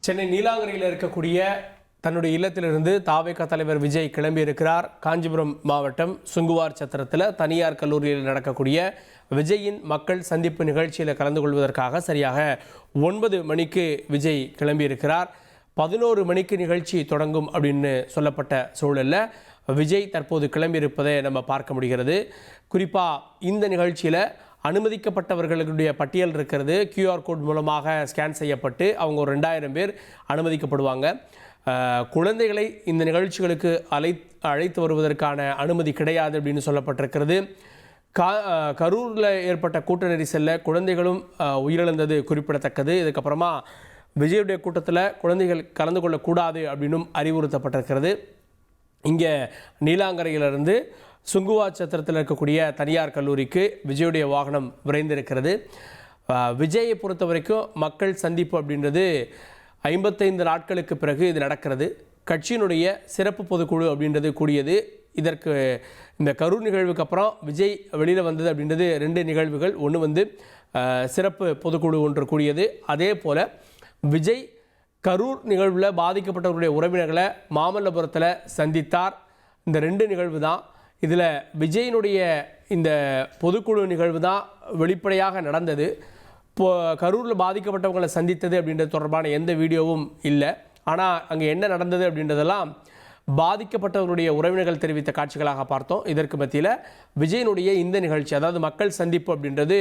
சென்னை நீலாங்கரையில் இருக்கக்கூடிய தன்னுடைய இல்லத்திலிருந்து தாவேகா தலைவர் விஜய் கிளம்பியிருக்கிறார். காஞ்சிபுரம் மாவட்டம் சுங்குவார் சத்திரத்தில் தனியார் கல்லூரியில் நடக்கக்கூடிய விஜயின் மக்கள் சந்திப்பு நிகழ்ச்சியில் கலந்து கொள்வதற்காக சரியாக 9 மணிக்கு விஜய் கிளம்பியிருக்கிறார். 11 மணிக்கு நிகழ்ச்சி தொடங்கும் அப்படின்னு சொல்லப்பட்ட சூழலில் விஜய் தற்போது கிளம்பியிருப்பதை நம்ம பார்க்க முடிகிறது. குறிப்பாக இந்த நிகழ்ச்சியில் அனுமதிக்கப்பட்டவர்களுடைய பட்டியல் இருக்கிறது. QR கோட் மூலமாக ஸ்கேன் செய்யப்பட்டு அவங்க ஒரு 2000 பேர் அனுமதிக்கப்படுவாங்க. குழந்தைகளை இந்த நிகழ்ச்சிகளுக்கு அழைத்து வருவதற்கான அனுமதி கிடையாது அப்படின்னு சொல்லப்பட்டிருக்கிறது. கரூரில் ஏற்பட்ட கூட்ட நெரிசலில் குழந்தைகளும் உயிரிழந்தது குறிப்பிடத்தக்கது. இதுக்கப்புறமா விஜயுடைய கூட்டத்தில் குழந்தைகள் கலந்து கொள்ளக்கூடாது அப்படின்னும் அறிவுறுத்தப்பட்டிருக்கிறது. இங்கே நீலாங்கரையிலிருந்து சுங்குவா சத்திரத்தில் இருக்கக்கூடிய தனியார் கல்லூரிக்கு விஜயுடைய வாகனம் விரைந்திருக்கிறது. விஜயை பொறுத்த வரைக்கும் மக்கள் சந்திப்பு அப்படின்றது 55 நாட்களுக்கு பிறகு இது நடக்கிறது. கட்சியினுடைய சிறப்பு பொதுக்குழு அப்படின்றது கூடியது. இதற்கு இந்த கரூர் நிகழ்வுக்கு அப்புறம் விஜய் வெளியில் வந்தது அப்படின்றது 2 நிகழ்வுகள். ஒன்று சிறப்பு பொதுக்குழு ஒன்று கூடியது. அதே போல் விஜய் கரூர் நிகழ்வில் பாதிக்கப்பட்டவருடைய உறவினர்களை மாமல்லபுரத்தில் சந்தித்தார். இந்த 2 நிகழ்வு தான். இதில் விஜயினுடைய இந்த பொதுக்குழு நிகழ்வு தான் வெளிப்படையாக நடந்தது. கரூரில் பாதிக்கப்பட்டவங்களை சந்தித்தது அப்படின்றது தொடர்பான எந்த வீடியோவும் இல்லை. ஆனால் அங்கே என்ன நடந்தது அப்படின்றதெல்லாம் பாதிக்கப்பட்டவருடைய உறவினர்கள் தெரிவித்த காட்சிகளாக பார்த்தோம். இதற்கு மத்தியில் விஜயினுடைய இந்த நிகழ்ச்சி, அதாவது மக்கள் சந்திப்பு அப்படின்றது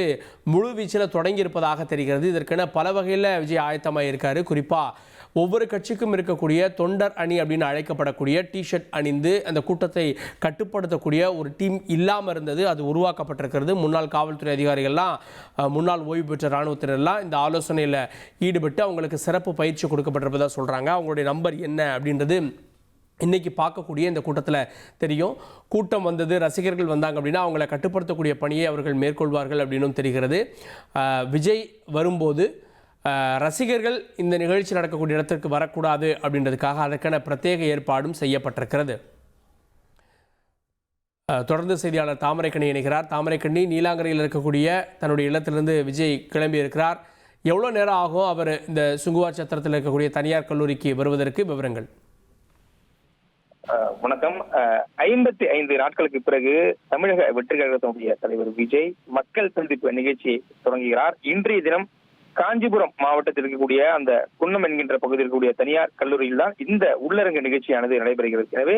முழு வீச்சில் தொடங்கியிருப்பதாக தெரிகிறது. இதற்கென பல வகையில் விஜய் ஆயத்தமாக இருக்கார். குறிப்பாக ஒவ்வொரு கட்சிக்கும் இருக்கக்கூடிய தொண்டர் அணி அப்படின்னு அழைக்கப்படக்கூடிய டிஷர்ட் அணிந்து அந்த கூட்டத்தை கட்டுப்படுத்தக்கூடிய ஒரு டீம் இல்லாமல் இருந்தது. அது உருவாக்கப்பட்டிருக்கிறது. முன்னாள் காவல்துறை அதிகாரிகள்லாம், முன்னாள் ஓய்வு பெற்ற இராணுவத்தினர்லாம் இந்த ஆலோசனையில் ஈடுபட்டு அவங்களுக்கு சிறப்பு பயிற்சி கொடுக்கப்பட்டிருப்பதாக சொல்கிறாங்க. அவங்களுடைய நம்பர் என்ன அப்படின்றது இன்றைக்கி பார்க்கக்கூடிய இந்த கூட்டத்தில் தெரியும். கூட்டம் வந்தது, ரசிகர்கள் வந்தாங்க அப்படின்னா அவங்களை கட்டுப்படுத்தக்கூடிய பணியை அவர்கள் மேற்கொள்வார்கள் அப்படின்னும் தெரிகிறது. விஜய் வரும்போது ரசிகர்கள் இந்த நிகழ்ச்சி நடக்கக்கூடிய இடத்திற்கு வரக்கூடாது அப்படின்றதுக்காக அதற்கான பிரத்யேக ஏற்பாடும் செய்யப்பட்டிருக்கிறது. தொடர்ந்து செய்தியாளர் தாமரைக்கண்ணி இணைகிறார். தாமரைக்கண்ணி, நீலாங்கரையில் இருக்கக்கூடிய தன்னுடைய இல்லத்திலிருந்து விஜய் கிளம்பி இருக்கிறார். எவ்வளோ நேரம் ஆகும் அவர் இந்த சுங்குவார் சத்திரத்தில் இருக்கக்கூடிய தனியார் கல்லூரிக்கு வருவதற்கு? விவரங்கள். வணக்கம். 55 நாட்களுக்கு பிறகு தமிழக வெற்றி கழகத்தினுடைய தலைவர் விஜய் மக்கள் சந்திப்பு நிகழ்ச்சியை தொடங்குகிறார். இன்றைய தினம் காஞ்சிபுரம் மாவட்டத்தில் இருக்கக்கூடிய அந்த குன்னம் என்கின்ற பகுதியில் இருக்கக்கூடிய தனியார் கல்லூரியில் தான் இந்த உள்ளரங்க நிகழ்ச்சியானது நடைபெறுகிறது. எனவே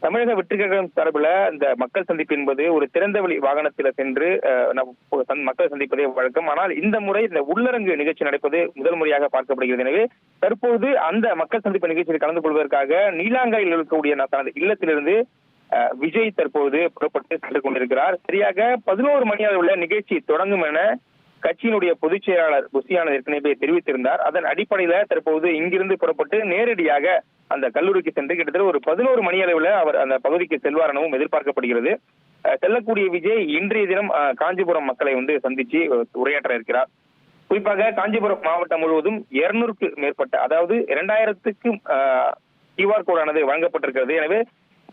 தமிழக வெற்றி கழகம் சார்பில் இந்த மக்கள் சந்திப்பு என்பது ஒரு திறந்தவெளி வாகனத்தில் சென்று மக்கள் சந்திப்பதே வழக்கம். ஆனால் இந்த முறை இந்த உள்ளரங்கு நிகழ்ச்சி நடப்பது முதல் முறையாக பார்க்கப்படுகிறது. எனவே தற்போது அந்த மக்கள் சந்திப்பு நிகழ்ச்சியில் கலந்து கொள்வதற்காக நீலாங்கரையில் இருக்கக்கூடிய தனது இல்லத்திலிருந்து விஜய் தற்போது புறப்பட்டு சென்று கொண்டிருக்கிறார். சரியாக 11 மணி அளவுள்ள நிகழ்ச்சி தொடங்கும் என கட்சியினுடைய பொதுச் செயலாளர் புசியானது ஏற்கனவே தெரிவித்திருந்தார். அதன் அடிப்படையில தற்போது இங்கிருந்து புறப்பட்டு நேரடியாக அந்த கல்லூரிக்கு சென்று கிட்டத்தட்ட ஒரு 11 மணி அளவில் அவர் அந்த பகுதிக்கு செல்வார் எனவும் எதிர்பார்க்கப்படுகிறது. செல்லக்கூடிய விஜய் இன்றைய தினம் காஞ்சிபுரம் மக்களை சந்திச்சு உரையாற்ற இருக்கிறார். குறிப்பாக காஞ்சிபுரம் மாவட்டம் முழுவதும் 200க்கு மேற்பட்ட, அதாவது 2000க்கும் QR கோடானது வழங்கப்பட்டிருக்கிறது. எனவே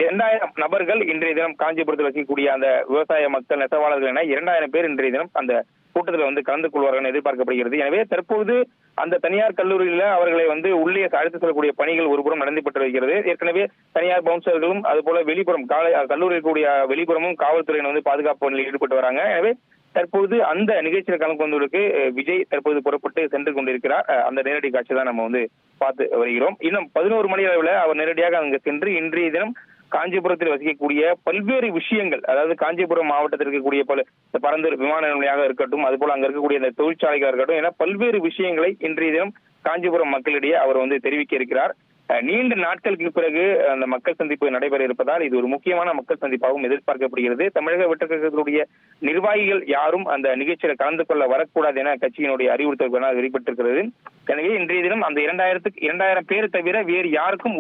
2000 நபர்கள் இன்றைய தினம் காஞ்சிபுரத்தில் வசிக்கக்கூடிய அந்த விவசாய மக்கள், நெசவாளர்கள் என 2000 பேர் இன்றைய தினம் அந்த கூட்டத்தில் கலந்து கொள்வார்கள் எதிர்பார்க்கப்படுகிறது. எனவே தற்போது அந்த தனியார் கல்லூரியில அவர்களை உள்ளே அழைத்து செல்லக்கூடிய பணிகள் ஒருபுறம் நடந்துபட்டு வருகிறது. ஏற்கனவே தனியார் பவுன்சர்களும் அதுபோல வெளிப்புறம் கல்லூரியில் கூடிய வெளிப்புறமும் காவல்துறையினர் பாதுகாப்பு பணியில் ஈடுபட்டு வராங்க. எனவே தற்போது அந்த நிகழ்ச்சியில் கலந்து கொண்டவருக்கு விஜய் தற்போது புறப்பட்டு சென்று கொண்டிருக்கிறார். அந்த நேரடி காட்சி தான் நம்ம பார்த்து வருகிறோம். இன்னும் 11 மணி அளவில் அவர் நேரடியாக அங்கு சென்று இன்றைய தினம் காஞ்சிபுரத்தில் வசிக்கக்கூடிய பல்வேறு விஷயங்கள், அதாவது காஞ்சிபுரம் மாவட்டத்தில் இருக்கக்கூடிய பரந்தூர் விமான நிலையாக இருக்கட்டும், அதுபோல அங்க இருக்கக்கூடிய இந்த தொழிற்சாலைகள் இருக்கட்டும் என பல்வேறு விஷயங்களை இன்றைய தினம் காஞ்சிபுரம் மக்களிடையே அவர் தெரிவிக்க இருக்கிறார். நீண்ட நாட்களுக்கு பிறகு அந்த மக்கள் சந்திப்பு நடைபெற இருப்பதால் இது ஒரு முக்கியமான மக்கள் சந்திப்பாகவும் எதிர்பார்க்கப்படுகிறது. தமிழக வெற்றி கழகத்தினுடைய நிர்வாகிகள் யாரும் அந்த நிகழ்ச்சியில் கலந்து கொள்ள வரக்கூடாது என கட்சியினுடைய அறிவுறுத்தல் வெளிப்பட்டிருக்கிறது. எனவே இன்றைய தினம் அந்த 2000 பேர் தவிர வேறு யாருக்கும்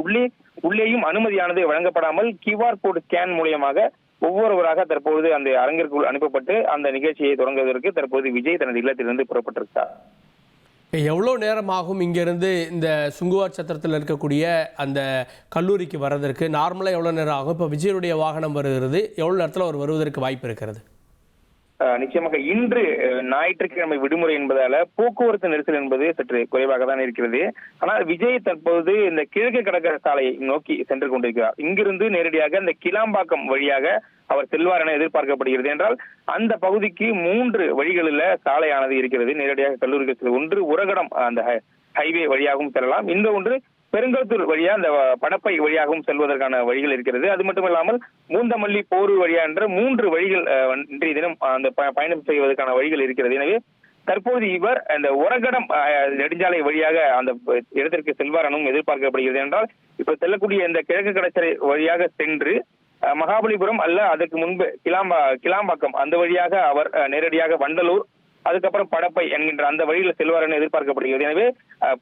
உள்ளேயும் அனுமதியானது வழங்கப்படாமல் QR கோட் ஸ்கேன் மூலியமாக ஒவ்வொருவராக தற்போது அந்த அரங்கிற்குள் அனுப்பப்பட்டு அந்த நிகழ்ச்சியை தொடங்குவதற்கு தற்போது விஜய் தனது இல்லத்திலிருந்து புறப்பட்டிருக்கிறார். எவ்வளோ நேரம் ஆகும் இங்கேருந்து இந்த சுங்குவார் சத்திரத்தில் இருக்கக்கூடிய அந்த கல்லூரிக்கு வர்றதற்கு? நார்மலாக எவ்வளோ நேரம் ஆகும்? இப்போ விஜயனுடைய வாகனம் வருகிறது, எவ்வளோ நேரத்தில் அவர் வருவதற்கு வாய்ப்பு இருக்கிறது? நிச்சயமாக இன்று ஞாயிற்றுக்கிழமை விடுமுறை என்பதால போக்குவரத்து நெரிசல் என்பது சற்று குறைவாக தான் இருக்கிறது. ஆனால் விஜய் தற்போது இந்த கிழக்கு கடற்கரை சாலையை நோக்கி சென்று கொண்டிருக்கிறார். இங்கிருந்து நேரடியாக இந்த கிளாம்பாக்கம் வழியாக அவர் செல்வார் என எதிர்பார்க்கப்படுகிறது. என்றால் அந்த பகுதிக்கு 3 வழிகளில் சாலையானது இருக்கிறது. நேரடியாக கல்லூரிக்கு செல்லும் ஒன்று உரகடம் அந்த ஹைவே வழியாகவும் செல்லலாம், இந்த ஒன்று பெருங்கல்தூர் வழியா அந்த படப்பை வழியாகவும் செல்வதற்கான வழிகள் இருக்கிறது. அது மட்டுமில்லாமல் மூந்தமல்லி போரூர் வழியா என்ற 3 வழிகள் இன்றைய தினம் அந்த பயணம் செய்வதற்கான வழிகள் இருக்கிறது. எனவே தற்போது இவர் அந்த உரகடம் நெடுஞ்சாலை வழியாக அந்த இடத்திற்கு செல்வார் எனவும் எதிர்பார்க்கப்படுகிறது. என்றால் இப்ப செல்லக்கூடிய இந்த கிழக்கு கடற்கரை வழியாக சென்று மகாபலிபுரம் அல்ல அதற்கு முன்பு கிளாம்பாக்கம் அந்த வழியாக அவர் நேரடியாக வண்டலூர் அதுக்கப்புறம் படப்பை என்கின்ற அந்த வழியில் செல்வார் என எதிர்பார்க்கப்படுகிறது. எனவே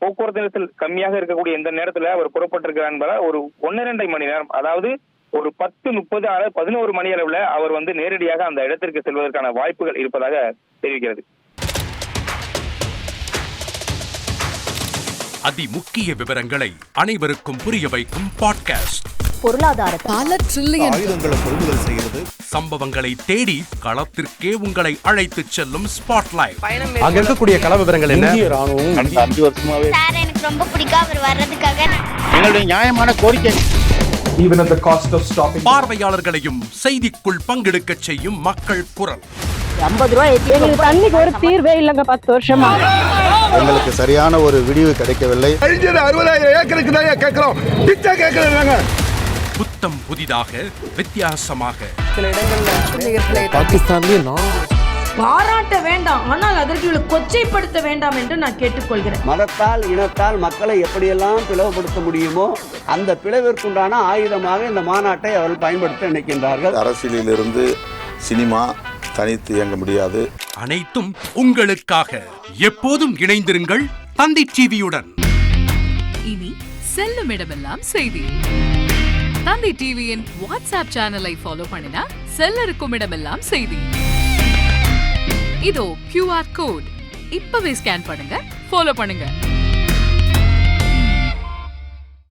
போக்குவரத்து நெரிசல் கம்மியாக இருக்கக்கூடிய இந்த நேரத்தில் அவர் புறப்பட்டிருக்கிறார் என்பதால் ஒரு 1-2 மணி நேரம், அதாவது ஒரு 10:30 அல்லது 11 மணி அளவில் அவர் நேரடியாக அந்த இடத்திற்கு செல்வதற்கான வாய்ப்புகள் இருப்பதாக தெரிவிக்கிறது. அதிமுக்கிய விவரங்களை அனைவருக்கும் புரிய வைக்கும் பாட்காஸ்ட். பொருளாதாரத்தை பல ட்ரில்லியன் ஆயுதங்களை கொள்முதல் செய்கிறது. சம்பவங்களை தேடி களத்திற்கே உங்களை அழைத்து செல்லும் ஸ்பாட்லைட். அங்க இருக்கக்கூடிய கள விவரங்கள் என்ன? இந்திய ராணுவம் கடந்த 5 வருஷமாவே சார் எனக்கு ரொம்ப பிடிக்கும் அவர் வர்றதுக்காக. எங்களுடைய நியாயமான கோரிக்கை. Even at the cost of stopping. பார்வையாளர்களையும் செய்திக்குள் பங்கெடுக்க செய்யும் மக்கள் குரல். 50 ரூபாய் எங்களுக்கு தண்ணிக்கு ஒரு தீர்வே இல்லங்க 10 வருஷமா. எங்களுக்கு சரியான ஒரு விடிவு கிடைக்கவில்லை. 60,000 ஏக்கருக்கு தான் கேட்கிறோம், பிச்சை கேட்கறாங்க. புத்தம் புதிதாக வித்தியாசமாக சில இடங்கள்ல பாகிஸ்தான்லயே பாராட்ட வேண்டாம், ஆனால் அதற்கு இவளை கொச்சைப்படுத்த வேண்டாம் என்று நான் கேட்டுக்கொள்கிறேன். மதத்தால் இனத்தால் மக்களை எப்படியெல்லாம் பிளவுபடுத்த முடியுமோ அந்த பிளவிற்குண்டான ஆயுதமாக இந்த மாநாட்டை அவர்கள் பயன்படுத்த நினைக்கின்றார்கள். அரசியலிலிருந்து சினிமா தனித்து இயங்க முடியாது. அனைத்தும் உங்களுக்காக. எப்போதும் இணைந்திருங்கள் தந்தி டிவியுடன். இனி செல்லும் இடமெல்லாம் செய்தி. தந்தி டிவியின் வாட்ஸ்அப் சேனலை ஃபாலோ பண்ணினா செல்ல இருக்கும் இடமெல்லாம் செய்தி. இதோ QR கோட் இப்பவே ஸ்கேன் பண்ணுங்க, ஃபாலோ பண்ணுங்க.